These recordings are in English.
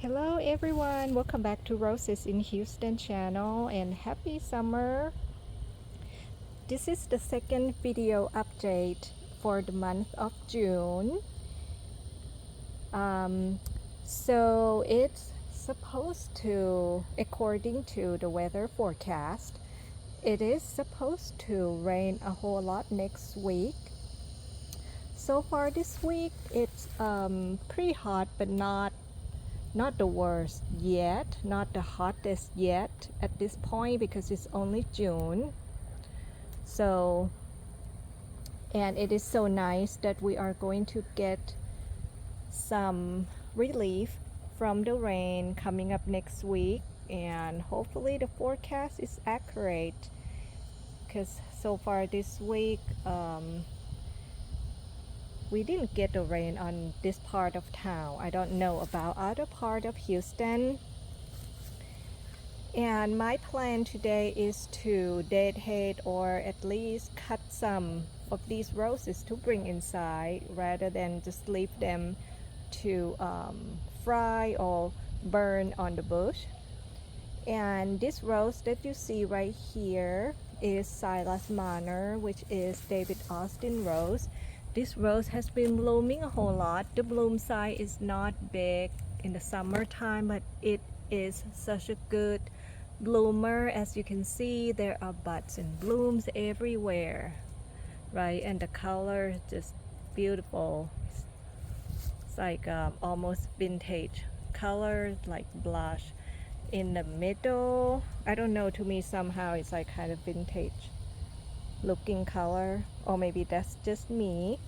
Hello everyone, welcome back to Roses in Houston channel and happy summer. This is the second video update for the month of June. So it's supposed to, according to the weather forecast, it is supposed to rain a whole lot next week. So far this week it's pretty hot, but not the worst yet, not the hottest yet at this point because it's only June. So, and it is so nice that we are going to get some relief from the rain coming up next week, and hopefully the forecast is accurate because so far this week we didn't get the rain on this part of town. I don't know about other part of Houston. And my plan today is to deadhead or at least cut some of these roses to bring inside rather than just leave them to fry or burn on the bush. And this rose that you see right here is Silas Manor, which is David Austin rose. This rose has been blooming a whole lot. The bloom size is not big in the summertime, but it is such a good bloomer. As you can see, there are buds and blooms everywhere, right? And the color is just beautiful. It's like almost vintage color, like blush in the middle. I don't know, to me somehow it's like kind of vintage looking color, or maybe that's just me.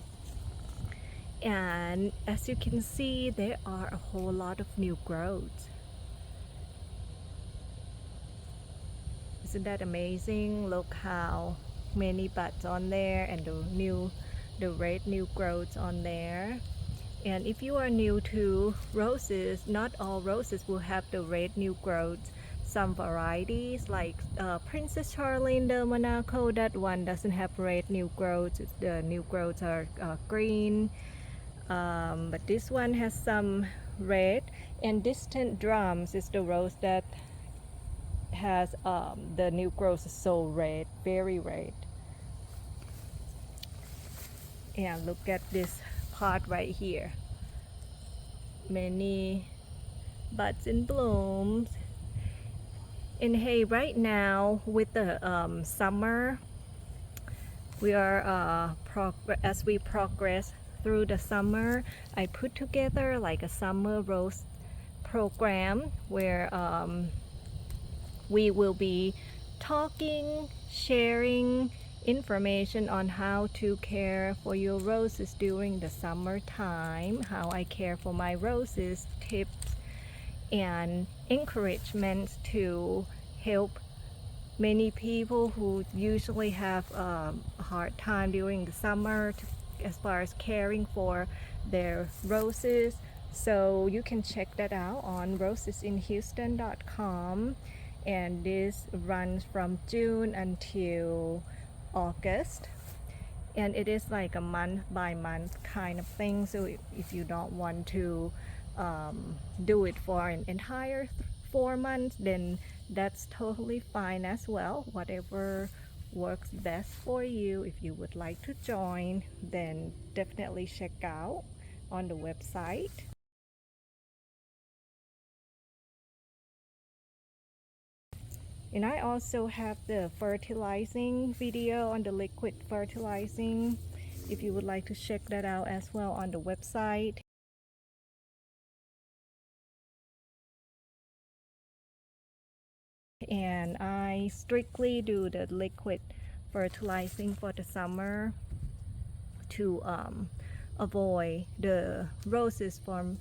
And as you can see, there are a whole lot of new growths. Isn't that amazing? Look how many buds on there, and the red new growths on there. And if you are new to roses, not all roses will have the red new growths. Some varieties like Princess Charlene de Monaco, that one doesn't have red new growths. The new growths are green, but this one has some red. And Distant Drums is the rose that has the new growth is so red, very red. And look at this pot right here, many buds and blooms. And hey, right now with the summer, we are as we progress through the summer, I put together like a summer rose program where we will be talking, sharing information on how to care for your roses during the summertime, how I care for my roses, tips and encouragement to help many people who usually have a hard time during the summer as far as caring for their roses. So you can check that out on rosesinhouston.com, and this runs from June until August, and it is like a month by month kind of thing. So if you don't want to do it for an entire 4 months, then that's totally fine as well. Whatever works best for you. If you would like to join, then definitely check out on the website. And I also have the fertilizing video on the liquid fertilizing, if you would like to check that out as well on the website. And I strictly do the liquid fertilizing for the summer to avoid the roses from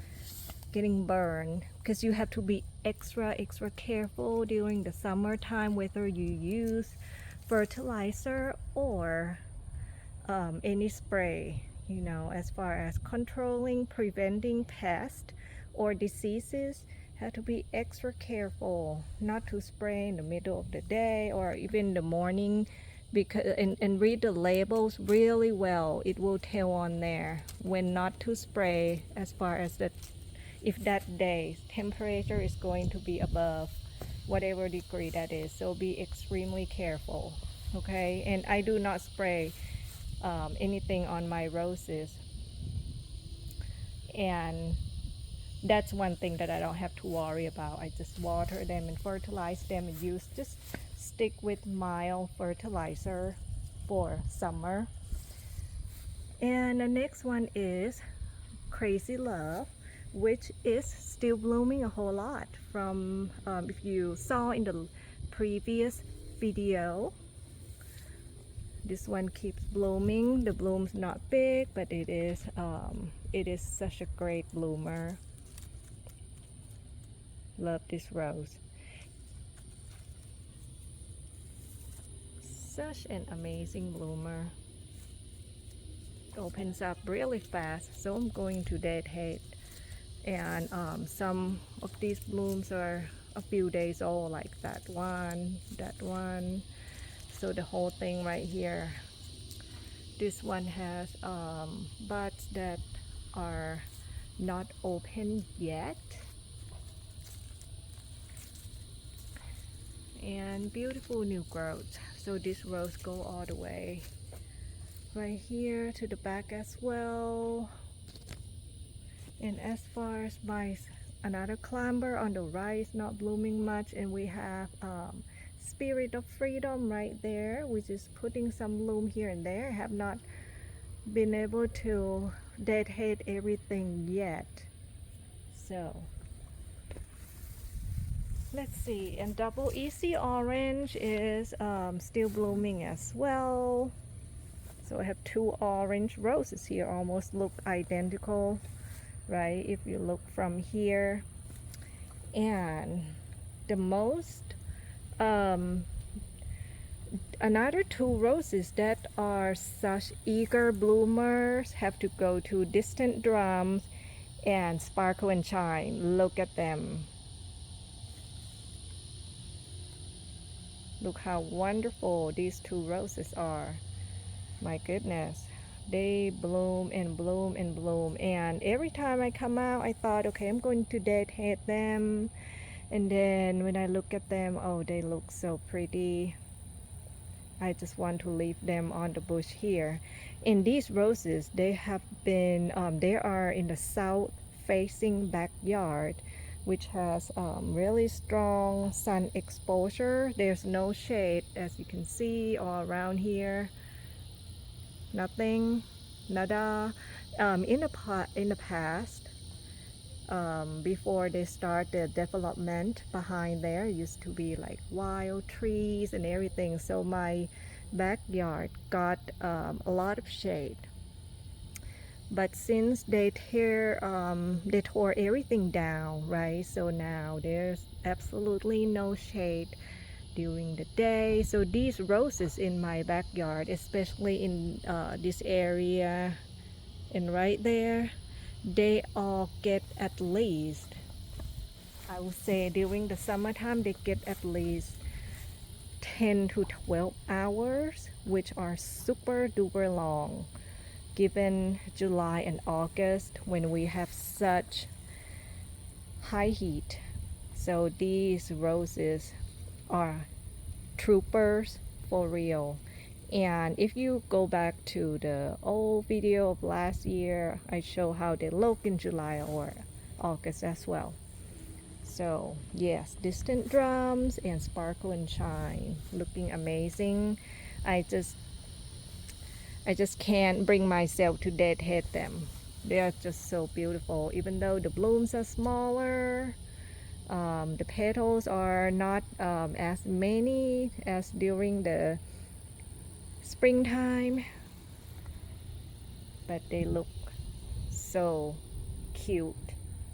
getting burned, because you have to be extra careful during the summertime whether you use fertilizer or any spray, you know, as far as controlling, preventing pests or diseases. Have to be extra careful not to spray in the middle of the day or even the morning, because and read the labels really well. It will tell on there when not to spray as far as the if that day temperature is going to be above whatever degree that is, so be extremely careful. Okay, and I do not spray anything on my roses, and that's one thing that I don't have to worry about. I just water them and fertilize them and just stick with mild fertilizer for summer. And the next one is Crazy Love, which is still blooming a whole lot from if you saw in the previous video. This one keeps blooming. The bloom's not big, but it is such a great bloomer. Love this rose. Such an amazing bloomer. Opens up really fast, so I'm going to deadhead. And some of these blooms are a few days old, like that one. So the whole thing right here. This one has buds that are not open yet. And beautiful new growth. So this rose go all the way right here to the back as well. And as far as my another climber on the right is not blooming much, and we have Spirit of Freedom right there, which is putting some bloom here and there. I have not been able to deadhead everything yet, so let's see. And Double Easy Orange is still blooming as well. So I have two orange roses here, almost look identical, right, if you look from here. And the most another two roses that are such eager bloomers have to go to Distant Drums and Sparkle and Shine. Look at them. Look how wonderful these two roses are. My goodness, they bloom and bloom and bloom. And every time I come out, I thought, okay, I'm going to deadhead them. And then when I look at them, oh, they look so pretty. I just want to leave them on the bush here. And these roses, they have been, they are in the south facing backyard, which has really strong sun exposure. There's no shade, as you can see, all around here. Nothing, nada. In the past, before they start the development behind there, used to be like wild trees and everything. So my backyard got a lot of shade. But since they tore everything down, right? So now there's absolutely no shade during the day. So these roses in my backyard, especially in this area and right there, they all get at least, I would say during the summertime, they get at least 10 to 12 hours, which are super duper long, given July and August when we have such high heat. So these roses are troopers for real. And if you go back to the old video of last year, I show how they look in July or August as well. So yes, Distant Drums and Sparkle and Shine looking amazing. I just can't bring myself to deadhead them. They are just so beautiful. Even though the blooms are smaller, the petals are not as many as during the springtime, but they look so cute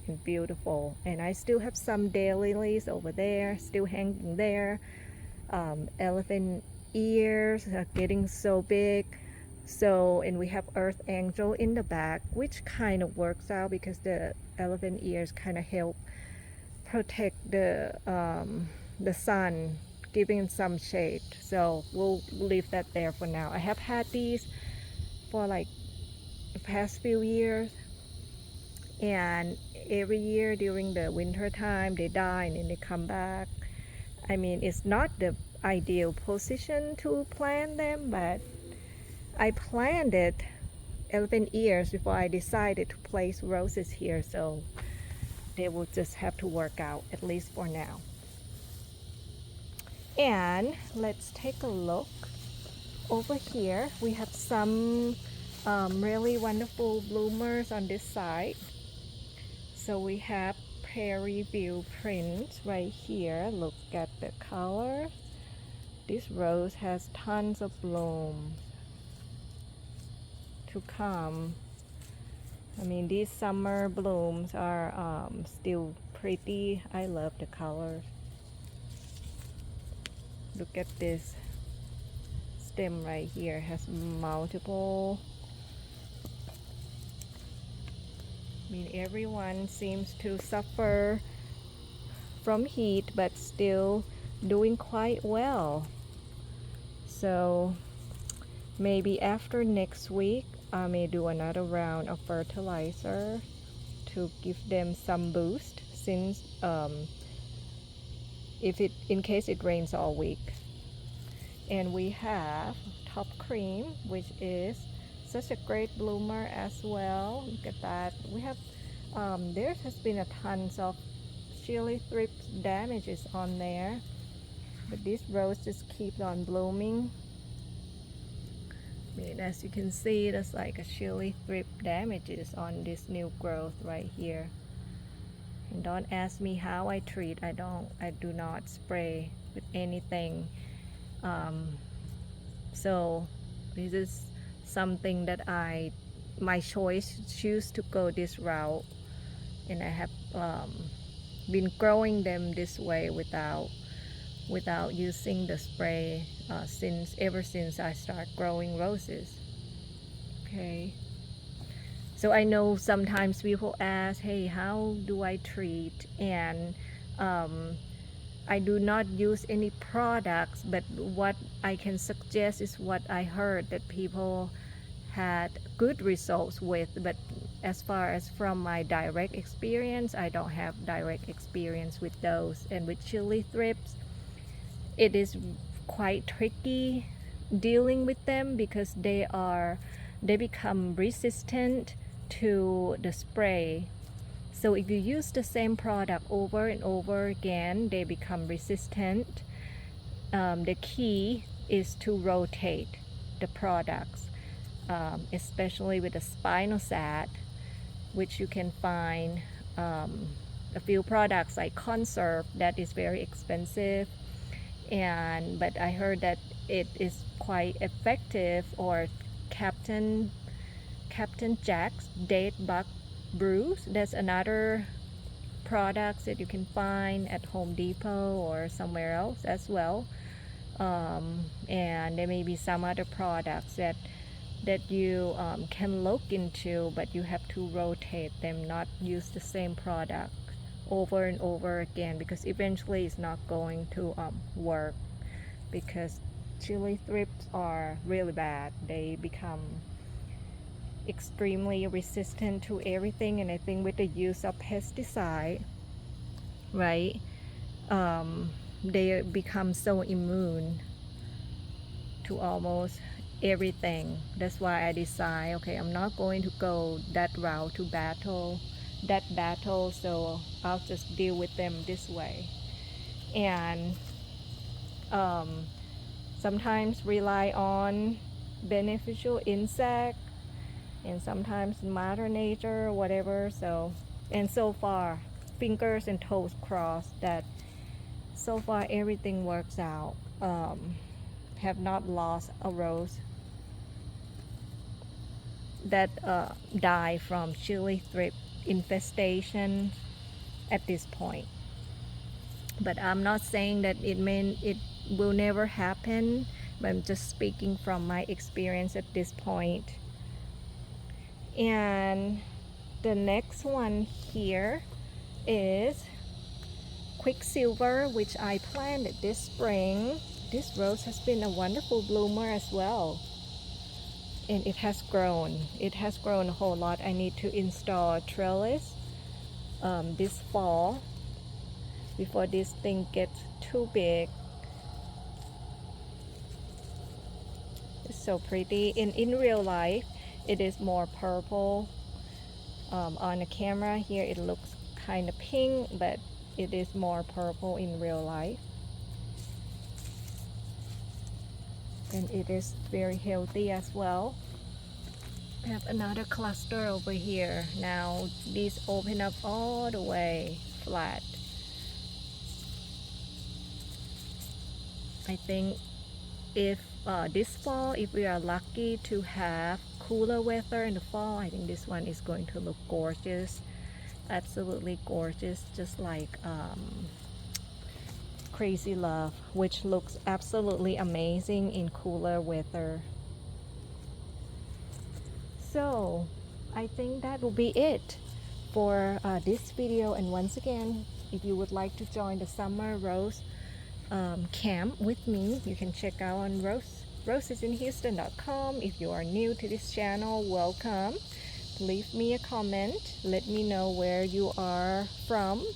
and beautiful. And I still have some daylilies over there still hanging there. Elephant ears are getting so big. So, and we have Earth Angel in the back, which kind of works out because the elephant ears kind of help protect the sun, giving some shade. So we'll leave that there for now. I have had these for like the past few years, And every year during the winter time they die and then they come back. I mean, it's not the ideal position to plant them, but I planned it 11 years before I decided to place roses here, so they will just have to work out, at least for now. And let's take a look over here. We have some really wonderful bloomers on this side. So we have Prairie View Prince right here. Look at the color. This rose has tons of bloom to come. I mean, these summer blooms are still pretty. I love the colors. Look at this stem right here. It has multiple. I mean, everyone seems to suffer from heat, but still doing quite well. So maybe after next week, I may do another round of fertilizer to give them some boost, since in case it rains all week. And we have Top Cream, which is such a great bloomer as well. Look at that. We have there has been a tons of chili thrips damages on there, but this rose just keeps on blooming. I mean, as you can see, there's like a chili thrip damages on this new growth right here. And don't ask me how I treat. I do not spray with anything. So this is something that my choose to go this route, and I have been growing them this way without using the spray ever since I start growing roses. Okay, so I know sometimes people ask, hey, how do I treat? And I do not use any products, but what I can suggest is what I heard that people had good results with. But as far as from my direct experience, I don't have direct experience with those. And with chili thrips, it is quite tricky dealing with them because they become resistant to the spray. So if you use the same product over and over again, they become resistant. The key is to rotate the products, especially with the spinosad, which you can find a few products like Conserve that is very expensive, but I heard that it is quite effective, or Captain Jack's Date Bug Brews. That's another product that you can find at Home Depot or somewhere else as well. And there may be some other products that you can look into, but you have to rotate them, not use the same product over and over again, because eventually it's not going to work, because chili thrips are really bad. They become extremely resistant to everything, and I think with the use of pesticide, right, they become so immune to almost everything. That's why I decide, okay, I'm not going to go that route to battle, so I'll just deal with them this way. And sometimes rely on beneficial insect, and sometimes Mother Nature or whatever. So, and so far, fingers and toes crossed that so far everything works out. Have not lost a rose that die from chili thrip infestation at this point. But I'm not saying that it will never happen, but I'm just speaking from my experience at this point. And the next one here is Quicksilver, which I planted this spring. This rose has been a wonderful bloomer as well. and it has grown. It has grown a whole lot. I need to install trellis this fall before this thing gets too big. It's so pretty. In real life, it is more purple. On the camera here, it looks kind of pink, but it is more purple in real life. And it is very healthy as well. I have another cluster over here. Now these open up all the way flat. I think if this fall, if we are lucky to have cooler weather in the fall, I think this one is going to look gorgeous, absolutely gorgeous, just like Crazy Love, which looks absolutely amazing in cooler weather. So I think that will be it for this video. And once again, if you would like to join the summer rose camp with me, you can check out on rosesinhouston.com. If you are new to this channel, welcome. Leave me a comment. Let me know where you are from,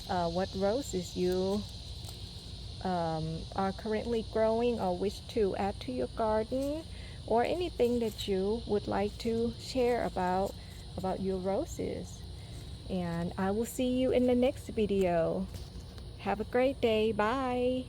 what roses you are currently growing or wish to add to your garden, or anything that you would like to share about your roses. And I will see you in the next video. Have a great day. Bye.